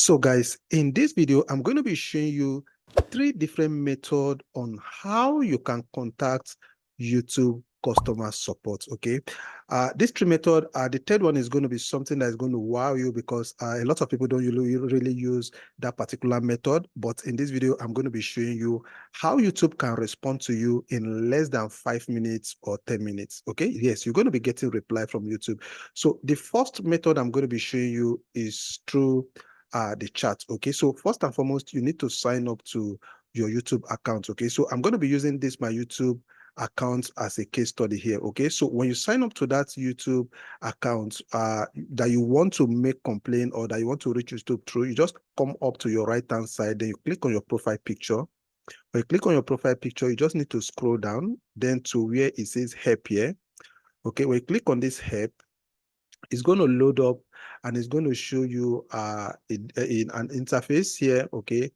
So guys, in this video, I'm going to be showing you 3 different methods on how you can contact YouTube customer support. Okay, these 3 methods, the third one is going to be something that is going to wow you because a lot of people don't really use that particular method. But in this video, I'm going to be showing you how YouTube can respond to you in less than 5 minutes or 10 minutes. Okay, yes, you're going to be getting reply from YouTube. So the first method I'm going to be showing you is through the chat. Okay, so first and foremost, you need to sign up to your YouTube account. Okay, so I'm going to be using this my YouTube account as a case study here. Okay, so when you sign up to that YouTube account that you want to make complaint or that you want to reach YouTube through, you just come up to your right hand side, then you click on your profile picture. When you click on your profile picture, you just need to scroll down then to where it says help here. Okay, when you click on this help, it's going to load up and it's going to show you in an interface here. Okay,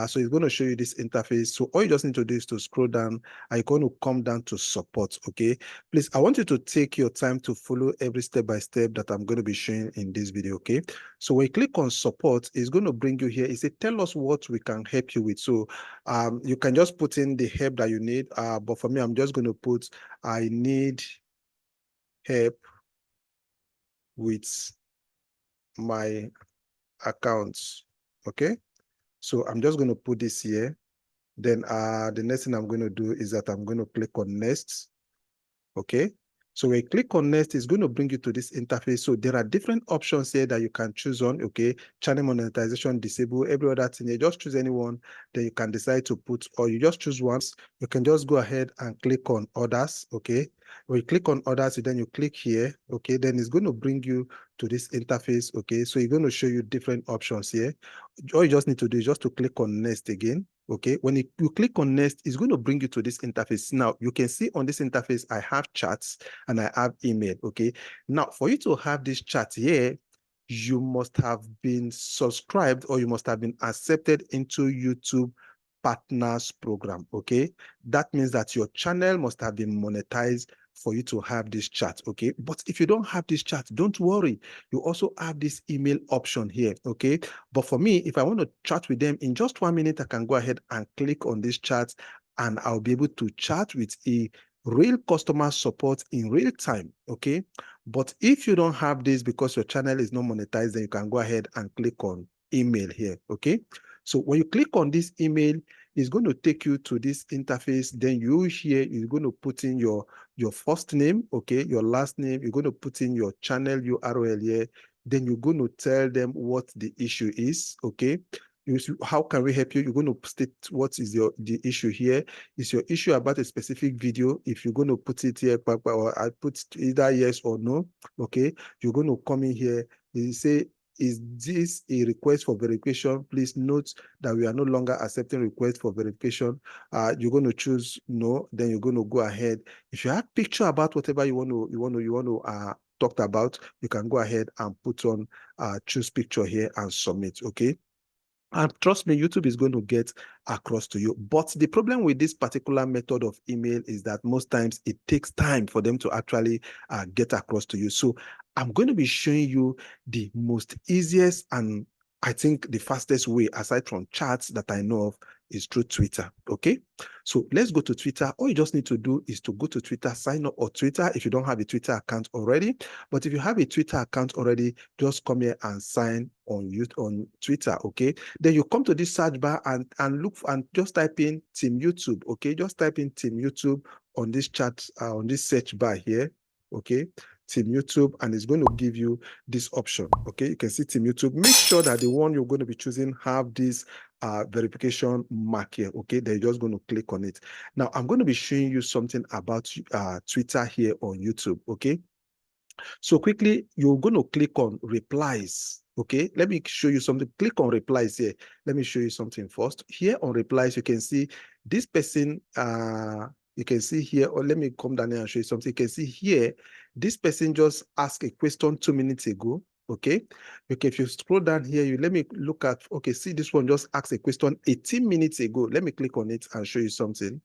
so it's going to show you this interface. So all you just need to do is to scroll down and you're going to come down to support. Okay, please, I want you to take your time to follow every step by step that I'm going to be showing in this video. Okay, so when you click on support, it's going to bring you here. It says tell us what we can help you with. So you can just put in the help that you need, but for me, I'm just going to put I need help with my accounts. Okay, so I'm just going to put this here. Then the next thing I'm going to do is that I'm going to click on next. Okay, so when you click on next, it's going to bring you to this interface. So there are different options here that you can choose on. Okay, channel monetization, disable, every other thing. You just choose anyone, then you can decide to put, or you just choose once. You can just go ahead and click on others. Okay, when you click on others, then you click here. Okay, then it's going to bring you to this interface. Okay, so it's going to show you different options here. All you just need to do is just to click on next again. Okay, when you click on next, it's going to bring you to this interface. Now, you can see on this interface, I have chats and I have email. Okay, now for you to have this chat here, you must have been subscribed or you must have been accepted into YouTube Partners Program. Okay, that means that your channel must have been monetized for you to have this chat. Okay, but if you don't have this chat, don't worry, you also have this email option here. Okay, but for me, if I want to chat with them in just 1 minute, I can go ahead and click on this chat and I'll be able to chat with a real customer support in real time. Okay, but if you don't have this because your channel is not monetized, then you can go ahead and click on email here. Okay, so when you click on this email, it's going to take you to this interface. Then you here, you're going to put in your first name, okay, your last name. You're going to put in your channel URL here. Then you're going to tell them what the issue is. Okay, how can we help you? You're going to state what is the issue here. Is your issue about a specific video? If you're going to put it here, or I put either yes or no. Okay, you're going to come in here. You say, is this a request for verification? Please note that we are no longer accepting requests for verification. You're going to choose no. Then you're going to go ahead. If you have picture about whatever you want to talk about, you can go ahead and put on choose picture here and submit. Okay. And trust me, YouTube is going to get across to you. But the problem with this particular method of email is that most times it takes time for them to actually get across to you. So I'm going to be showing you the most easiest and I think the fastest way, aside from chats that I know of, is through Twitter. Okay, so let's go to Twitter. All you just need to do is to go to Twitter, sign up on Twitter if you don't have a Twitter account already. But if you have a Twitter account already, just come here and sign on Twitter. Okay, then you come to this search bar and look and just type in Team YouTube. Okay, just type in Team YouTube on this chat on this search bar here. Okay, Team YouTube, and it's going to give you this option. Okay, you can see Team YouTube. Make sure that the one you're going to be choosing have this verification mark here. Okay, then you're just going to click on it. Now I'm going to be showing you something about Twitter here on YouTube. Okay, so quickly, you're going to click on replies. Okay, let me show you something. Click on replies here. Let me show you something first. Here on replies, you can see this person, you can see here, or let me come down here and show you something. You can see here, this person just asked a question 2 minutes ago. Okay, if you scroll down here, let me look at, okay, see this one just asked a question 18 minutes ago. Let me click on it and show you something.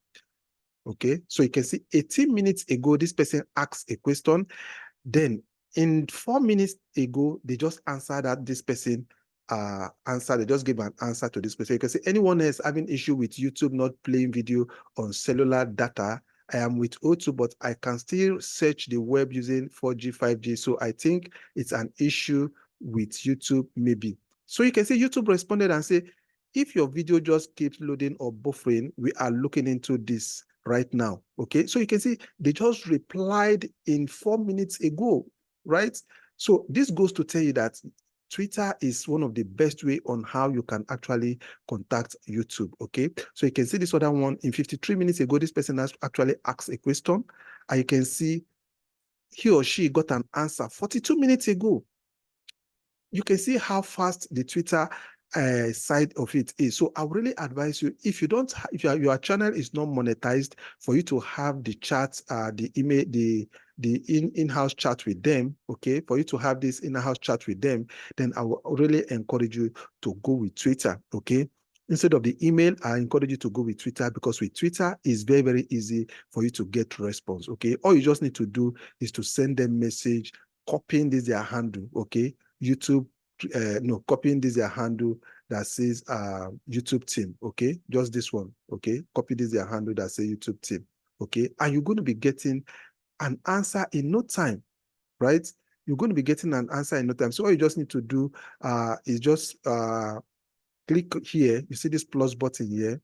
Okay, so you can see 18 minutes ago, this person asked a question. Then in 4 minutes ago, they just answered that this person answer. They just give an answer to this question. You can say anyone else having issue with YouTube not playing video on cellular data. I am with O2, but I can still search the web using 4G, 5G. So I think it's an issue with YouTube maybe. So you can see YouTube responded and say, if your video just keeps loading or buffering, we are looking into this right now. Okay, so you can see they just replied in 4 minutes ago, right? So this goes to tell you that Twitter is one of the best way on how you can actually contact YouTube, okay? So you can see this other one in 53 minutes ago, this person has actually asked a question, and you can see he or she got an answer 42 minutes ago. You can see how fast the Twitter side of it is. So I would really advise you, if you don't, if your channel is not monetized, for you to have the chat, the email, the in-house chat with them, okay, for you to have this in-house chat with them, then I will really encourage you to go with Twitter, okay? Instead of the email, I encourage you to go with Twitter, because with Twitter is very, very easy for you to get response, okay? All you just need to do is to send them message, copying this their handle, okay? YouTube, copying this their handle that says YouTube team, okay? Just this one, okay? Copy this their handle that says YouTube team, okay? And you're going to be getting an answer in no time, right? You're going to be getting an answer in no time. So all you just need to do is just click here. You see this plus button here,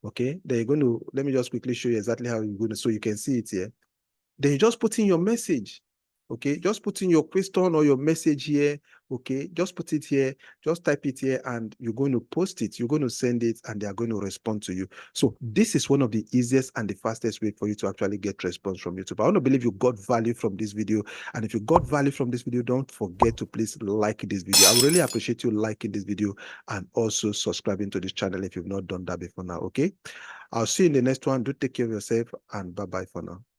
okay? Then you're going to, let me just quickly show you exactly how you're going to, so you can see it here. Then you just put in your message, okay? Just put in your question or your message here, okay? Just put it here, just type it here, and you're going to post it. You're going to send it, and they are going to respond to you. So this is one of the easiest and the fastest way for you to actually get response from YouTube. I want to believe you got value from this video. And if you got value from this video, don't forget to please like this video. I would really appreciate you liking this video and also subscribing to this channel if you've not done that before now, okay? I'll see you in the next one. Do take care of yourself, and bye-bye for now.